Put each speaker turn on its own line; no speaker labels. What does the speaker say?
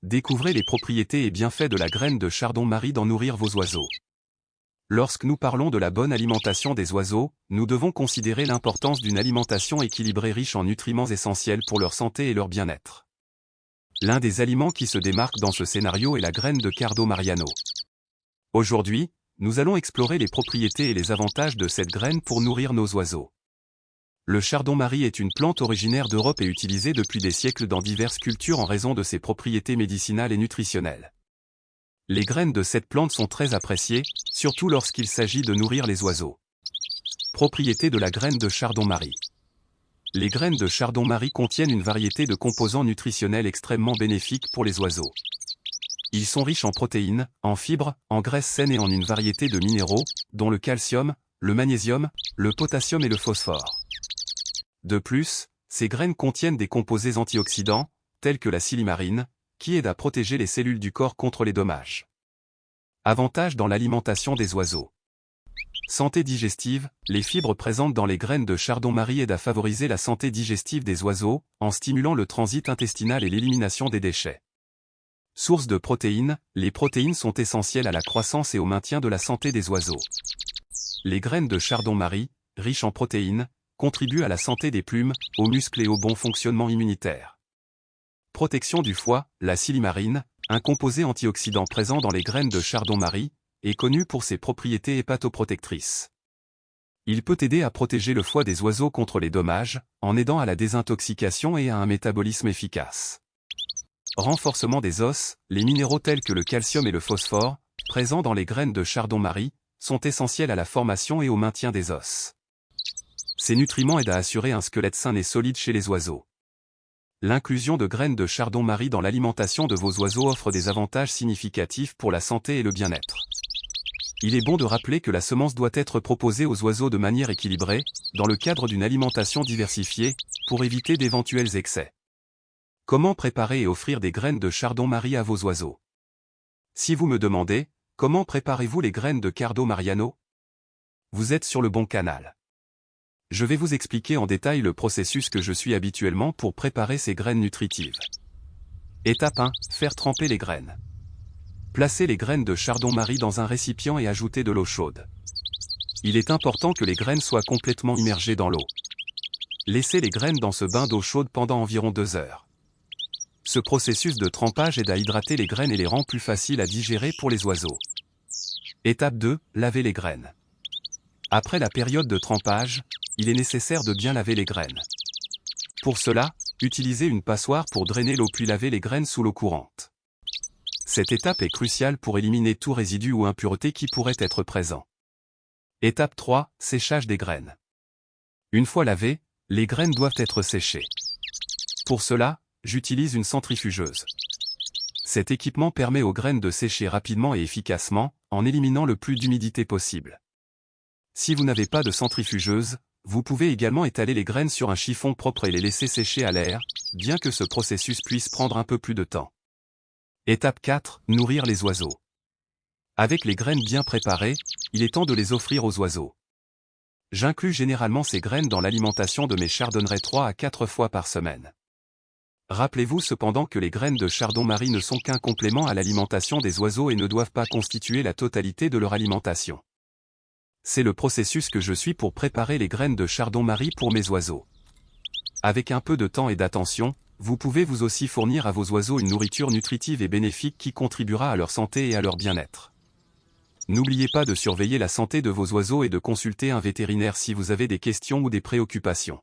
Découvrez les propriétés et bienfaits de la graine de chardon-marie dans nourrir vos oiseaux. Lorsque nous parlons de la bonne alimentation des oiseaux, nous devons considérer l'importance d'une alimentation équilibrée riche en nutriments essentiels pour leur santé et leur bien-être. L'un des aliments qui se démarque dans ce scénario est la graine de Cardo Mariano. Aujourd'hui, nous allons explorer les propriétés et les avantages de cette graine pour nourrir nos oiseaux. Le chardon-marie est une plante originaire d'Europe et utilisée depuis des siècles dans diverses cultures en raison de ses propriétés médicinales et nutritionnelles. Les graines de cette plante sont très appréciées, surtout lorsqu'il s'agit de nourrir les oiseaux. Propriétés de la graine de chardon-marie. Les graines de chardon-marie contiennent une variété de composants nutritionnels extrêmement bénéfiques pour les oiseaux. Ils sont riches en protéines, en fibres, en graisses saines et en une variété de minéraux, dont le calcium, le magnésium, le potassium et le phosphore. De plus, ces graines contiennent des composés antioxydants, tels que la silimarine, qui aide à protéger les cellules du corps contre les dommages. Avantages dans l'alimentation des oiseaux. Santé digestive, les fibres présentes dans les graines de chardon-marie aident à favoriser la santé digestive des oiseaux, en stimulant le transit intestinal et l'élimination des déchets. Source de protéines, les protéines sont essentielles à la croissance et au maintien de la santé des oiseaux. Les graines de chardon-marie, riches en protéines, contribuent à la santé des plumes, aux muscles et au bon fonctionnement immunitaire. Protection du foie, la silimarine, un composé antioxydant présent dans les graines de chardon-marie, est connu pour ses propriétés hépatoprotectrices. Il peut aider à protéger le foie des oiseaux contre les dommages, en aidant à la désintoxication et à un métabolisme efficace. Renforcement des os, les minéraux tels que le calcium et le phosphore, présents dans les graines de chardon-marie, sont essentiels à la formation et au maintien des os. Ces nutriments aident à assurer un squelette sain et solide chez les oiseaux. L'inclusion de graines de chardon-marie dans l'alimentation de vos oiseaux offre des avantages significatifs pour la santé et le bien-être. Il est bon de rappeler que la semence doit être proposée aux oiseaux de manière équilibrée, dans le cadre d'une alimentation diversifiée, pour éviter d'éventuels excès. Comment préparer et offrir des graines de chardon-marie à vos oiseaux? Si vous me demandez, comment préparez-vous les graines de Cardo Mariano? Vous êtes sur le bon canal. Je vais vous expliquer en détail le processus que je suis habituellement pour préparer ces graines nutritives. Étape 1. Faire tremper les graines. Placez les graines de chardon-marie dans un récipient et ajoutez de l'eau chaude. Il est important que les graines soient complètement immergées dans l'eau. Laissez les graines dans ce bain d'eau chaude pendant environ 2 heures. Ce processus de trempage aide à hydrater les graines et les rend plus faciles à digérer pour les oiseaux. Étape 2. Laver les graines. Après la période de trempage, il est nécessaire de bien laver les graines. Pour cela, utilisez une passoire pour drainer l'eau puis laver les graines sous l'eau courante. Cette étape est cruciale pour éliminer tout résidu ou impureté qui pourrait être présent. Étape 3. Séchage des graines. Une fois lavées, les graines doivent être séchées. Pour cela, j'utilise une centrifugeuse. Cet équipement permet aux graines de sécher rapidement et efficacement, en éliminant le plus d'humidité possible. Si vous n'avez pas de centrifugeuse, vous pouvez également étaler les graines sur un chiffon propre et les laisser sécher à l'air, bien que ce processus puisse prendre un peu plus de temps. Étape 4. Nourrir les oiseaux. Avec les graines bien préparées, il est temps de les offrir aux oiseaux. J'inclus généralement ces graines dans l'alimentation de mes chardonnerets 3 à 4 fois par semaine. Rappelez-vous cependant que les graines de chardon-marie ne sont qu'un complément à l'alimentation des oiseaux et ne doivent pas constituer la totalité de leur alimentation. C'est le processus que je suis pour préparer les graines de chardon-marie pour mes oiseaux. Avec un peu de temps et d'attention, vous pouvez vous aussi fournir à vos oiseaux une nourriture nutritive et bénéfique qui contribuera à leur santé et à leur bien-être. N'oubliez pas de surveiller la santé de vos oiseaux et de consulter un vétérinaire si vous avez des questions ou des préoccupations.